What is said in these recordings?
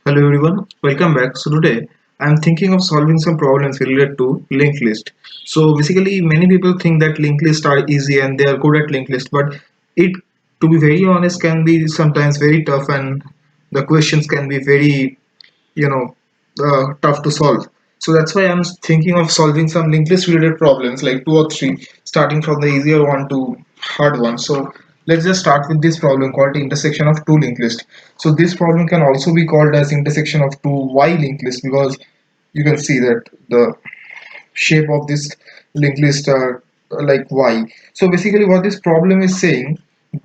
Hello everyone, welcome back. So today I'm thinking of solving some problems related to linked list. So basically many people think that linked lists are easy and they are good at linked list, but it to be very honest can be sometimes very tough and the questions can be very you know tough to solve. So that's why I'm thinking of solving some linked list related problems like two or three, starting from the easier one to hard one. So let's just start with this problem called the intersection of two linked list. So this problem can also be called as intersection of two y linked list because you can see that the shape of this linked list are like y. So basically what this problem is saying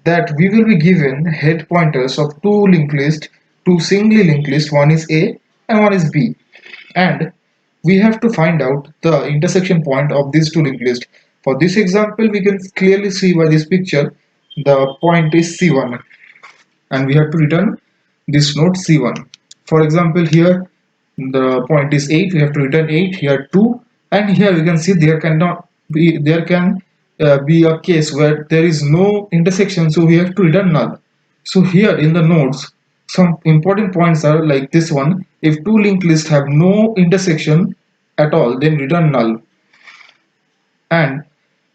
that we will be given head pointers of two linked list, two singly linked list, one is a and one is b, and we have to find out the intersection point of these two linked lists. For this example we can clearly see by this picture the point is c1 and we have to return this node c1. For example, here the point is 8, we have to return 8, here 2, and here we can see there can be a case where there is no intersection, so we have to return null. So here in the nodes some important points are like this one: if two linked lists have no intersection at all, then return null. And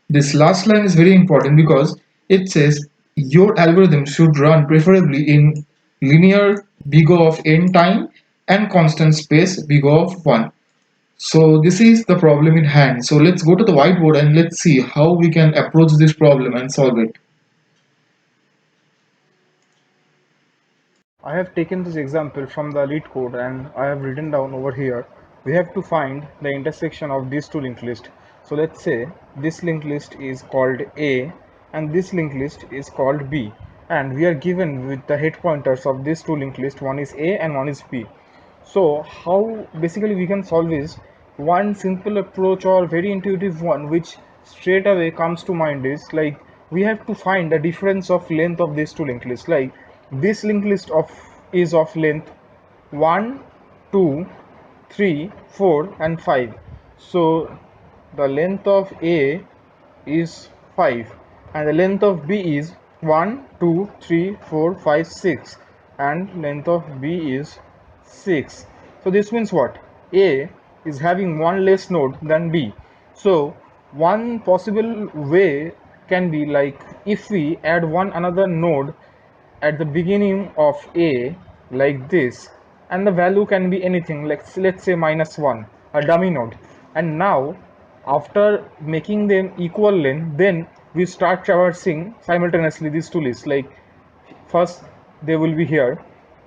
this last line is very important because it says your algorithm should run preferably in linear big O of n time and constant space big O of 1. So this is the problem in hand. So let's go to the whiteboard and let's see how we can approach this problem and solve it. I have taken this example from the LeetCode and I have written down over here. We have to find the intersection of these two linked lists. So let's say this linked list is called A and this linked list is called B. And we are given with the head pointers of these two linked lists. One is A and one is B. So how basically we can solve is one simple approach or very intuitive one which straight away comes to mind is like we have to find the difference of length of these two linked lists. Like this linked list of is of length 1, 2, 3, 4 and 5. So the length of A is 5 and the length of B is 1, 2, 3, 4, 5, 6 and length of B is 6. So this means what? A is having one less node than B. So one possible way can be like if we add one another node at the beginning of A like this, and the value can be anything like let's say -1, a dummy node. And now after making them equal length, then we start traversing simultaneously these two lists. Like first they will be here,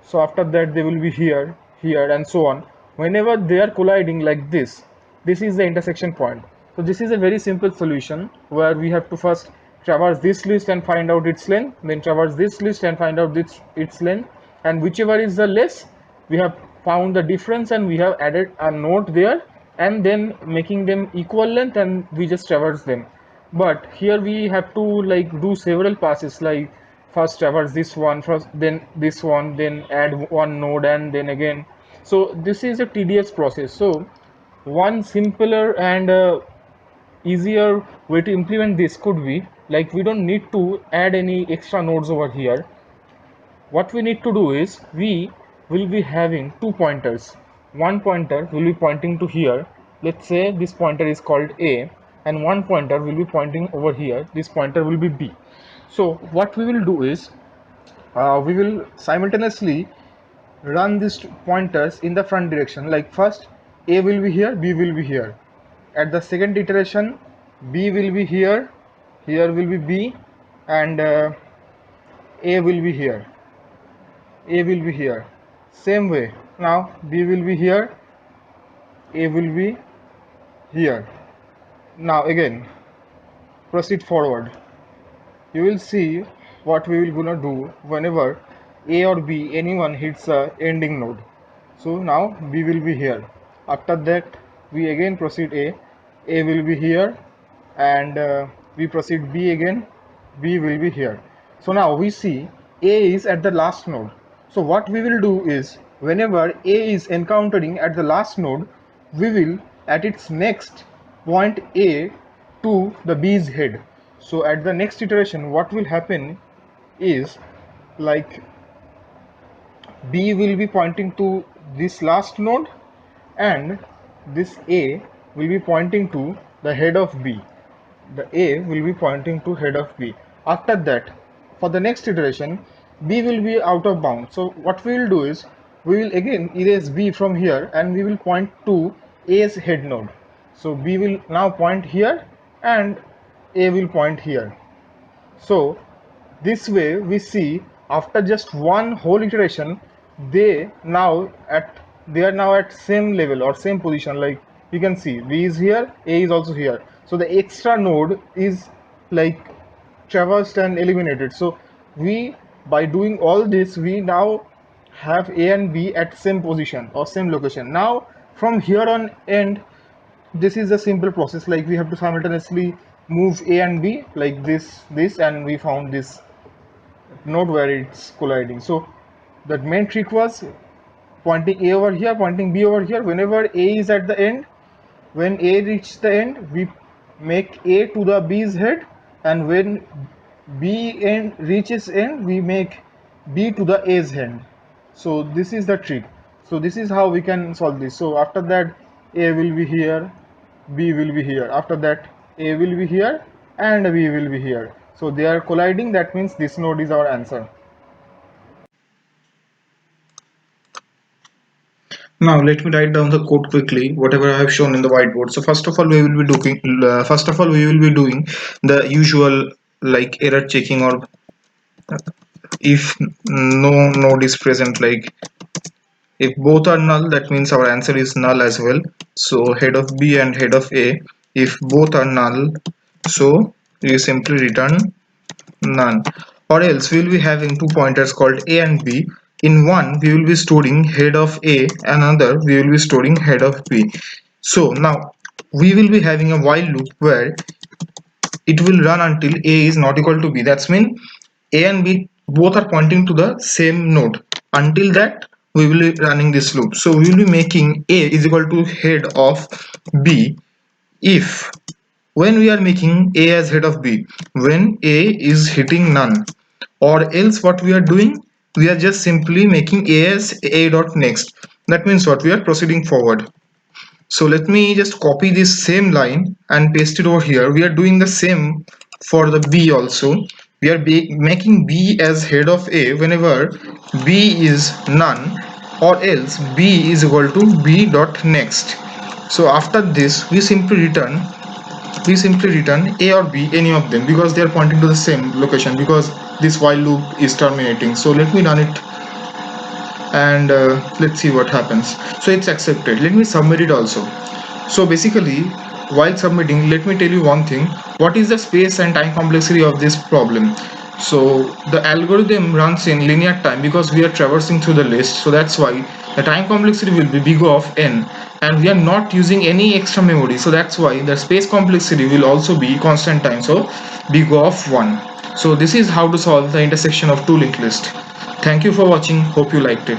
so after that they will be here, here and so on. Whenever they are colliding like this is the intersection point. So this is a very simple solution where we have to first traverse this list and find out its length, then traverse this list and find out its length, and whichever is the less, we have found the difference and we have added a node there, and then making them equal length and we just traverse them. But here we have to like do several passes, like first traverse this one first, then this one, then add one node and then again. So this is a tedious process. So one simpler and easier way to implement this could be like we don't need to add any extra nodes over here. What we need to do is we will be having two pointers. One pointer will be pointing to here. Let's say this pointer is called A, and one pointer will be pointing over here. This pointer will be B. So what we will do is we will simultaneously run these pointers in the front direction. Like first A will be here, B will be here. At the second iteration, B will be here, here will be B, and A will be here. A will be here. Same way. Now B will be here, A will be here. Now again proceed forward. You will see what we will gonna do whenever A or B anyone hits a ending node. So now B will be here. After that we again proceed A will be here, and we proceed B again, B will be here. So now we see A is at the last node. So what we will do is whenever A is encountering at the last node, we will at its next point A to the B's head. So at the next iteration what will happen is like B will be pointing to this last node, and this A will be pointing to the head of B. The A will be pointing to head of B. After that, for the next iteration, B will be out of bounds. So what we will do is, we will again erase B from here and we will point to A's head node. So B will now point here and A will point here. So this way we see, after just one whole iteration, they are now at same level or same position. Like you can see, B is here, A is also here. So the extra node is like traversed and eliminated. So we, by doing all this, we now have A and B at same position or same location. Now from here on end, this is a simple process. Like we have to simultaneously move A and B like this, and we found this node where it's colliding. So the main trick was pointing A over here, pointing B over here. Whenever A is at the end, when A reaches the end, we make A to the B's head, and when B end reaches end, we make B to the A's hand. So this is the trick. So this is how we can solve this. So after that, A will be here, B will be here. After that, A will be here and B will be here. So they are colliding. That means this node is our answer. Now let me write down the code quickly, whatever I have shown in the whiteboard. So first of all, we will be doing the usual like error checking, or if no node is present, like if both are null, that means our answer is null as well. So head of B and head of A, if both are null, so you simply return none. Or else we will be having two pointers called A and B. In one we will be storing head of A, another we will be storing head of B. So now we will be having a while loop where it will run until A is not equal to B. That's mean A and B both are pointing to the same node. Until that we will be running this loop. So we will be making A is equal to head of B if, when we are making A as head of B, when A is hitting none. Or else what we are doing, we are just simply making A as A dot next. That means what, we are proceeding forward. So let me just copy this same line and paste it over here. We are doing the same for the B also. We are making B as head of A whenever B is none, or else B is equal to B dot next. So after this we simply return A or B, any of them, because they are pointing to the same location, because this while loop is terminating. So let me run it and let's see what happens. So it's accepted. Let me submit it also. So basically, while submitting, let me tell you one thing. What is the space and time complexity of this problem? So the algorithm runs in linear time because we are traversing through the list. So that's why the time complexity will be big O of n, and we are not using any extra memory. So that's why the space complexity will also be constant time. So big O of 1. So this is how to solve the intersection of two linked lists. Thank you for watching. Hope you liked it.